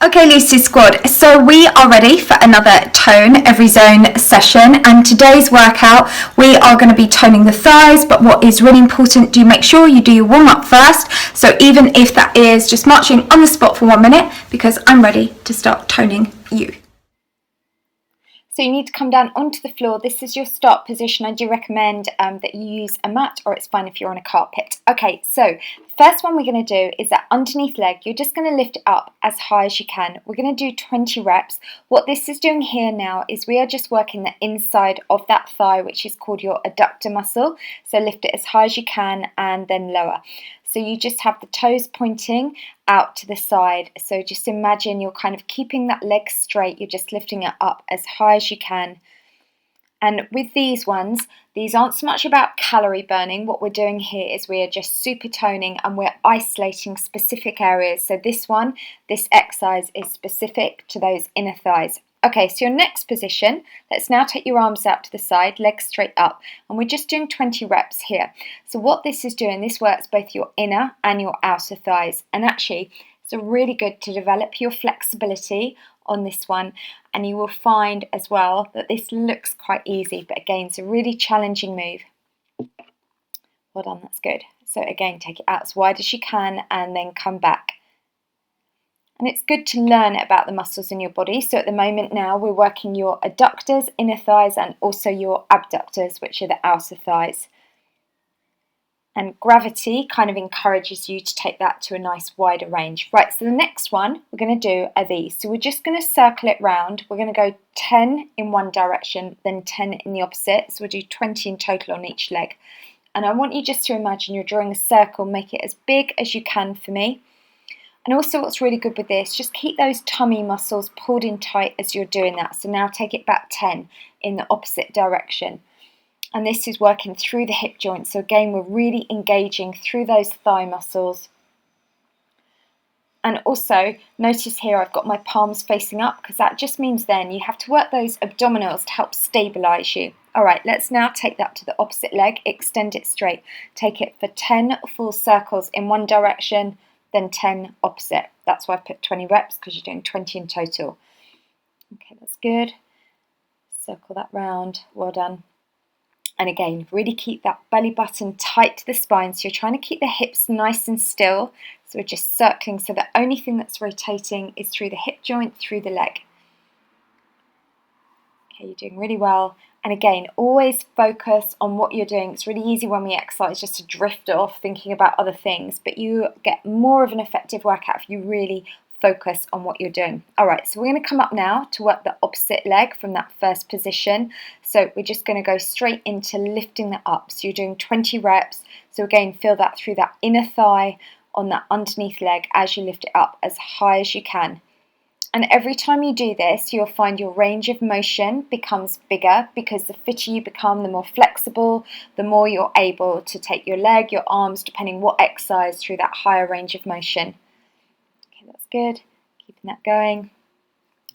Okay, Lucy Squad, so we are ready for another Tone Every Zone session, and today's workout we are going to be toning the thighs, but what is really important, do make sure you do your warm-up first, so even if that is just marching on the spot for 1 minute, because I'm ready to start toning you. So you need to come down onto the floor. This is your start position. I do recommend that you use a mat, or it's fine if you're on a carpet. Okay, so the first one we're going to do is that underneath leg. You're just going to lift it up as high as you can. We're going to do 20 reps. What this is doing here now is we are just working the inside of that thigh, which is called your adductor muscle. So lift it as high as you can and then lower. So you just have the toes pointing out to the side. So just imagine you're kind of keeping that leg straight. You're just lifting it up as high as you can. And with these ones, these aren't so much about calorie burning. What we're doing here is we are just super toning and we're isolating specific areas. So this exercise is specific to those inner thighs. Okay, so your next position, let's now take your arms out to the side, legs straight up, and we're just doing 20 reps here. So what this is doing, this works both your inner and your outer thighs, and actually it's really good to develop your flexibility on this one, and you will find as well that this looks quite easy, but again, it's a really challenging move. Well done, that's good. So again, take it out as wide as you can and then come back. And it's good to learn about the muscles in your body. So at the moment now, we're working your adductors, inner thighs, and also your abductors, which are the outer thighs. And gravity kind of encourages you to take that to a nice wider range. Right, so the next one we're going to do are these. So we're just going to circle it round. We're going to go 10 in one direction, then 10 in the opposite. So we'll do 20 in total on each leg. And I want you just to imagine you're drawing a circle, make it as big as you can for me. And also what's really good with this, just keep those tummy muscles pulled in tight as you're doing that. So now take it back 10 in the opposite direction. And this is working through the hip joint. So again, we're really engaging through those thigh muscles. And also notice here I've got my palms facing up, because that just means then you have to work those abdominals to help stabilize you. All right, let's now take that to the opposite leg, extend it straight. Take it for 10 full circles in one direction, then 10 opposite. That's why I put 20 reps, because you're doing 20 in total. Okay, that's good. Circle that round, well done. And again, really keep that belly button tight to the spine. So you're trying to keep the hips nice and still. So we're just circling. So the only thing that's rotating is through the hip joint, through the leg. Okay, you're doing really well. And again, always focus on what you're doing. It's really easy when we exercise just to drift off thinking about other things, but you get more of an effective workout if you really focus on what you're doing. All right, so we're going to come up now to work the opposite leg from that first position. So we're just going to go straight into lifting that up. So you're doing 20 reps. So again, feel that through that inner thigh on that underneath leg as you lift it up as high as you can. And every time you do this, you'll find your range of motion becomes bigger, because the fitter you become, the more flexible, the more you're able to take your leg, your arms, depending what exercise, through that higher range of motion. Okay, that's good. Keeping that going.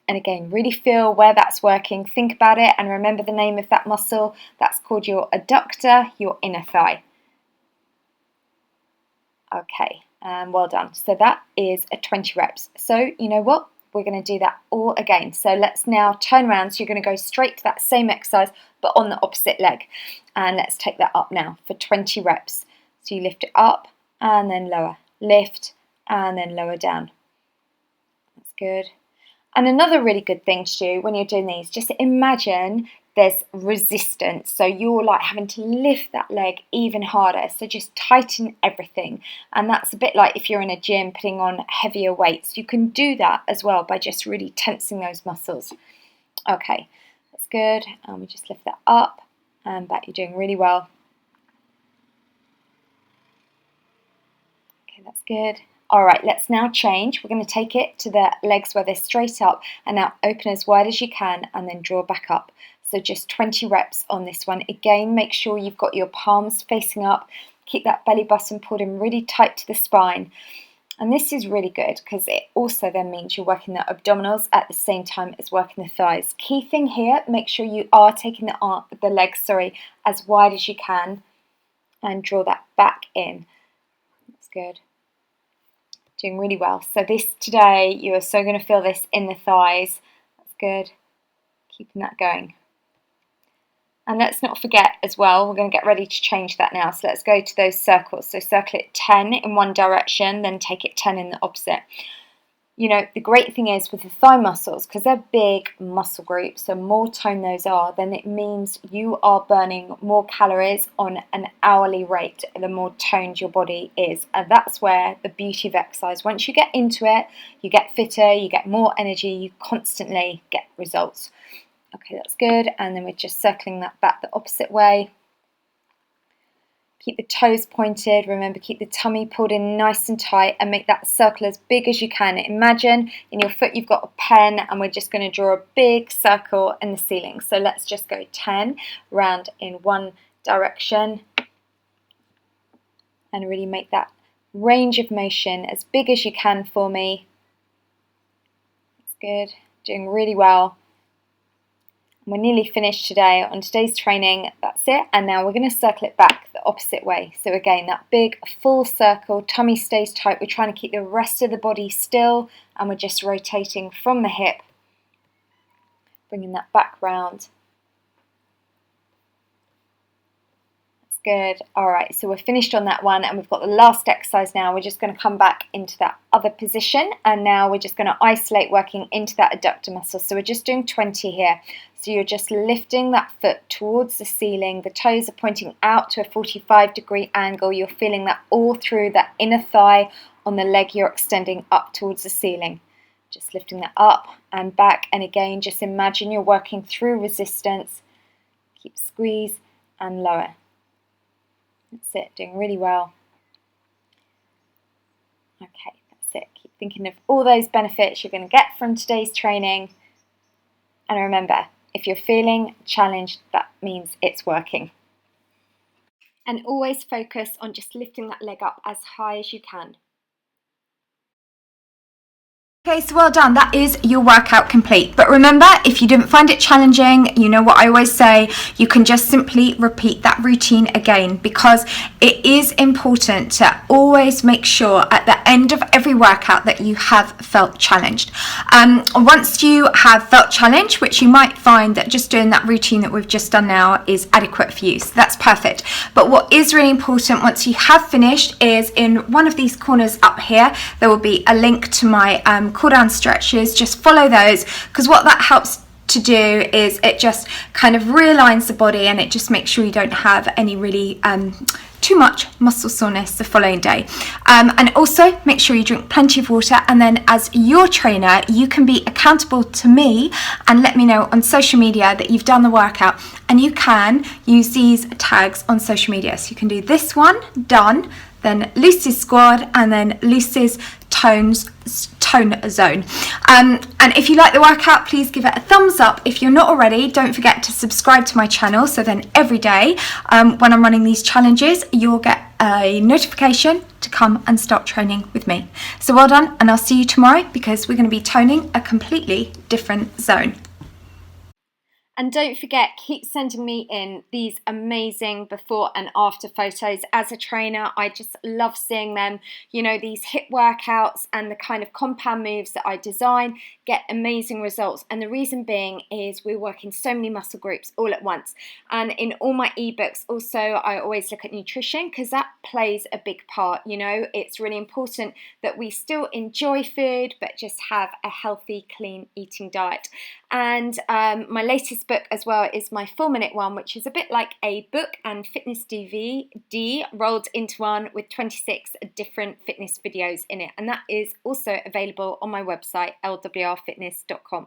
And again, really feel where that's working. Think about it and remember the name of that muscle. That's called your adductor, your inner thigh. Okay, well done. So that is a 20 reps. So you know what? We're going to do that all again. So let's now turn around. So you're going to go straight to that same exercise, but on the opposite leg. And let's take that up now for 20 reps. So you lift it up and then lower. Lift and then lower down. That's good. And another really good thing to do when you're doing these, just imagine there's resistance. So you're like having to lift that leg even harder. So just tighten everything. And that's a bit like if you're in a gym putting on heavier weights. You can do that as well by just really tensing those muscles. Okay, that's good. And we just lift that up and back. You're doing really well. Okay, that's good. All right, let's now change. We're going to take it to the legs where they're straight up, and now open as wide as you can and then draw back up. So just 20 reps on this one. Again, make sure you've got your palms facing up. Keep that belly button pulled in really tight to the spine. And this is really good because it also then means you're working the abdominals at the same time as working the thighs. Key thing here, make sure you are taking the legs as wide as you can and draw that back in. That's good. Doing really well. So this today, you are so going to feel this in the thighs. That's good. Keeping that going. And let's not forget as well, we're going to get ready to change that now. So let's go to those circles. So circle it 10 in one direction, then take it 10 in the opposite. You know, the great thing is with the thigh muscles, because they're big muscle groups, the more toned those are, then it means you are burning more calories on an hourly rate, the more toned your body is. And that's where the beauty of exercise, once you get into it, you get fitter, you get more energy, you constantly get results. Okay, that's good. And then we're just circling that back the opposite way. Keep the toes pointed. Remember, keep the tummy pulled in nice and tight and make that circle as big as you can. Imagine in your foot you've got a pen and we're just going to draw a big circle in the ceiling. So let's just go 10 round in one direction and really make that range of motion as big as you can for me. That's good. Doing really well. We're nearly finished today on today's training. That's it. And now we're going to circle it back the opposite way. So again, that big full circle, tummy stays tight. We're trying to keep the rest of the body still and we're just rotating from the hip, bringing that back round. Good. All right, so we're finished on that one and we've got the last exercise now. We're just going to come back into that other position and now we're just going to isolate working into that adductor muscle. So we're just doing 20 here. So you're just lifting that foot towards the ceiling. The toes are pointing out to a 45-degree angle. You're feeling that all through that inner thigh on the leg you're extending up towards the ceiling. Just lifting that up and back, and again, just imagine you're working through resistance. Keep squeeze and lower. That's it, doing really well. Okay, that's it. Keep thinking of all those benefits you're going to get from today's training. And remember, if you're feeling challenged, that means it's working. And always focus on just lifting that leg up as high as you can. Okay, so well done. That is your workout complete. But remember, if you didn't find it challenging, you know what I always say, you can just simply repeat that routine again, because it is important to always make sure at the end of every workout that you have felt challenged. Once you have felt challenged, which you might find that just doing that routine that we've just done now is adequate for you, so that's perfect. But what is really important once you have finished is in one of these corners up here, there will be a link to my cool down stretches. Just follow those, because what that helps to do is it just kind of realigns the body and it just makes sure you don't have any really too much muscle soreness the following day. And also make sure you drink plenty of water, and then as your trainer you can be accountable to me and let me know on social media that you've done the workout, and you can use these tags on social media. So you can do this one, done, then Lucy's squad, and then Lucy's tone zone. And if you like the workout, please give it a thumbs up. If you're not already, don't forget to subscribe to my channel, so then every day when I'm running these challenges, you'll get a notification to come and start training with me. So well done, and I'll see you tomorrow, because we're going to be toning a completely different zone. And don't forget, keep sending me in these amazing before and after photos. As a trainer, I just love seeing them. You know, these hip workouts and the kind of compound moves that I design get amazing results. And the reason being is we're working so many muscle groups all at once. And in all my ebooks, also, I always look at nutrition, because that plays a big part. You know, it's really important that we still enjoy food, but just have a healthy, clean eating diet. And my latest book as well is my 4-minute one, which is a bit like a book and fitness DVD rolled into one with 26 different fitness videos in it. And that is also available on my website, lwrfitness.com.